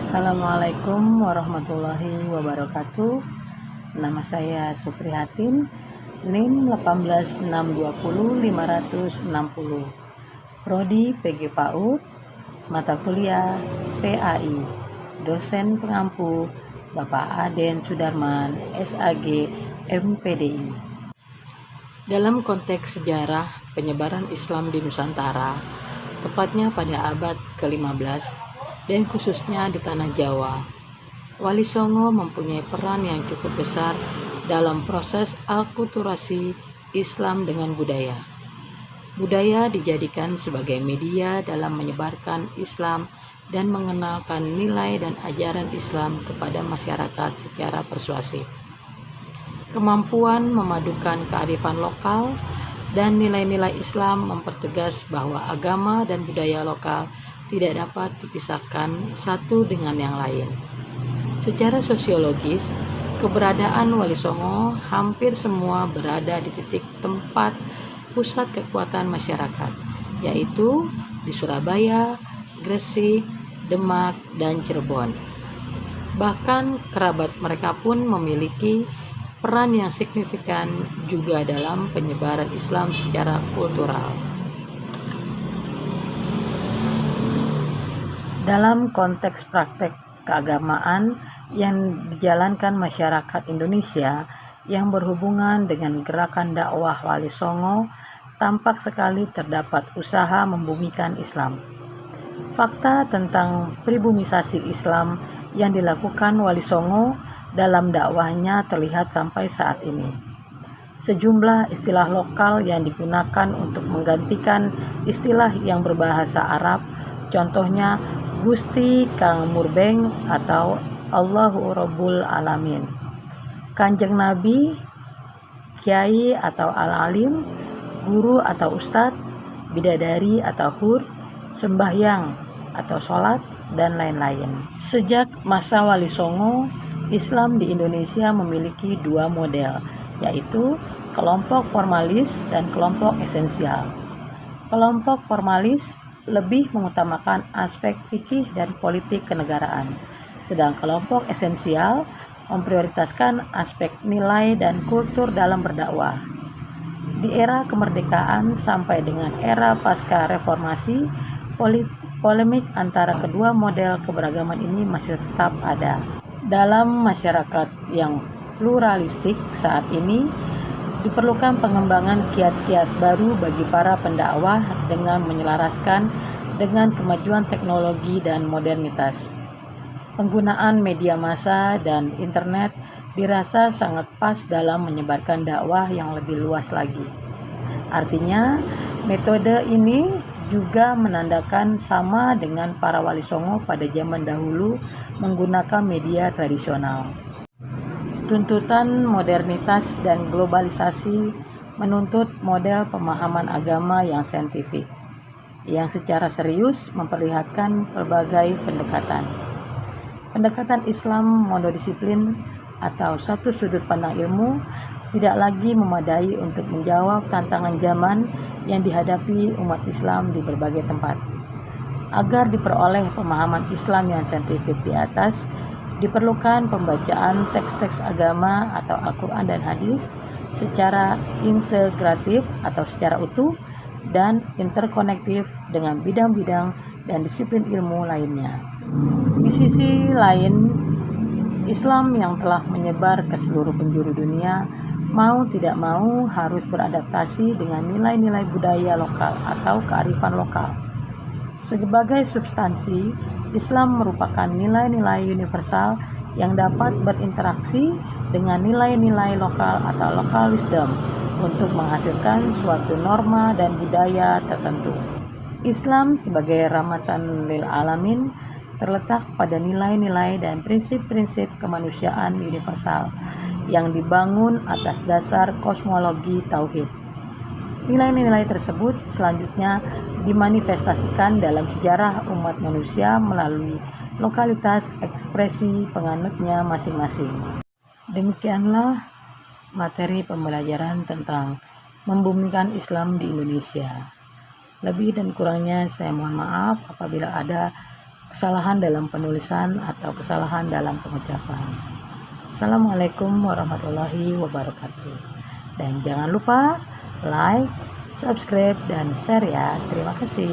Assalamualaikum warahmatullahi wabarakatuh. Nama saya Suprihatin, NIM 18620-560, Prodi PG PAUD, mata kuliah PAI, dosen pengampu Bapak Aden Sudarman, SAG, MPDI. Dalam konteks sejarah penyebaran Islam di Nusantara, tepatnya pada abad ke-15 dan khususnya di Tanah Jawa, Wali Songo mempunyai peran yang cukup besar dalam proses akulturasi Islam dengan budaya. Budaya dijadikan sebagai media dalam menyebarkan Islam dan mengenalkan nilai dan ajaran Islam kepada masyarakat secara persuasif. Kemampuan memadukan kearifan lokal dan nilai-nilai Islam mempertegas bahwa agama dan budaya lokal tidak dapat dipisahkan satu dengan yang lain. Secara sosiologis, keberadaan Wali Songo hampir semua berada di titik tempat pusat kekuatan masyarakat, yaitu di Surabaya, Gresik, Demak, dan Cirebon. Bahkan kerabat mereka pun memiliki peran yang signifikan juga dalam penyebaran Islam secara kultural. Dalam konteks praktek keagamaan yang dijalankan masyarakat Indonesia yang berhubungan dengan gerakan dakwah Wali Songo, tampak sekali terdapat usaha membumikan Islam. Fakta tentang pribumisasi Islam yang dilakukan Wali Songo dalam dakwahnya terlihat sampai saat ini. Sejumlah istilah lokal yang digunakan untuk menggantikan istilah yang berbahasa Arab, contohnya Gusti Kang Murbeng atau Allahu Rabbul Alamin, Kanjeng Nabi, Kiai atau Al-Alim, Guru atau Ustadz, Bidadari atau Hur, Sembahyang atau Sholat, dan lain-lain. Sejak masa Wali Songo, Islam di Indonesia memiliki dua model, yaitu kelompok formalis dan kelompok esensial. Kelompok formalis lebih mengutamakan aspek fikih dan politik kenegaraan, sedang kelompok esensial memprioritaskan aspek nilai dan kultur dalam berdakwah. Di era kemerdekaan sampai dengan era pasca reformasi, polemik antara kedua model keberagaman ini masih tetap ada. Dalam masyarakat yang pluralistik saat ini, diperlukan pengembangan kiat-kiat baru bagi para pendakwah dengan menyelaraskan dengan kemajuan teknologi dan modernitas. Penggunaan media massa dan internet dirasa sangat pas dalam menyebarkan dakwah yang lebih luas lagi. Artinya, metode ini juga menandakan sama dengan para Wali Songo pada zaman dahulu menggunakan media tradisional. Tuntutan modernitas dan globalisasi menuntut model pemahaman agama yang saintifik, yang secara serius memperlihatkan berbagai pendekatan. Pendekatan Islam monodisiplin atau satu sudut pandang ilmu tidak lagi memadai untuk menjawab tantangan zaman yang dihadapi umat Islam di berbagai tempat. Agar diperoleh pemahaman Islam yang saintifik di atas, diperlukan pembacaan teks-teks agama atau Al-Quran dan Hadis secara integratif atau secara utuh dan interkonektif dengan bidang-bidang dan disiplin ilmu lainnya. Di sisi lain, Islam yang telah menyebar ke seluruh penjuru dunia mau tidak mau harus beradaptasi dengan nilai-nilai budaya lokal atau kearifan lokal. Sebagai substansi, Islam merupakan nilai-nilai universal yang dapat berinteraksi dengan nilai-nilai lokal atau local wisdom untuk menghasilkan suatu norma dan budaya tertentu. Islam sebagai rahmatan lil alamin terletak pada nilai-nilai dan prinsip-prinsip kemanusiaan universal yang dibangun atas dasar kosmologi tauhid. Nilai-nilai tersebut selanjutnya dimanifestasikan dalam sejarah umat manusia melalui lokalitas ekspresi penganutnya masing-masing. Demikianlah materi pembelajaran tentang membumikan Islam di Indonesia. Lebih dan kurangnya saya mohon maaf apabila ada kesalahan dalam penulisan atau kesalahan dalam pengucapan. Assalamualaikum warahmatullahi wabarakatuh. Dan jangan lupa like, subscribe, dan share ya. Terima kasih.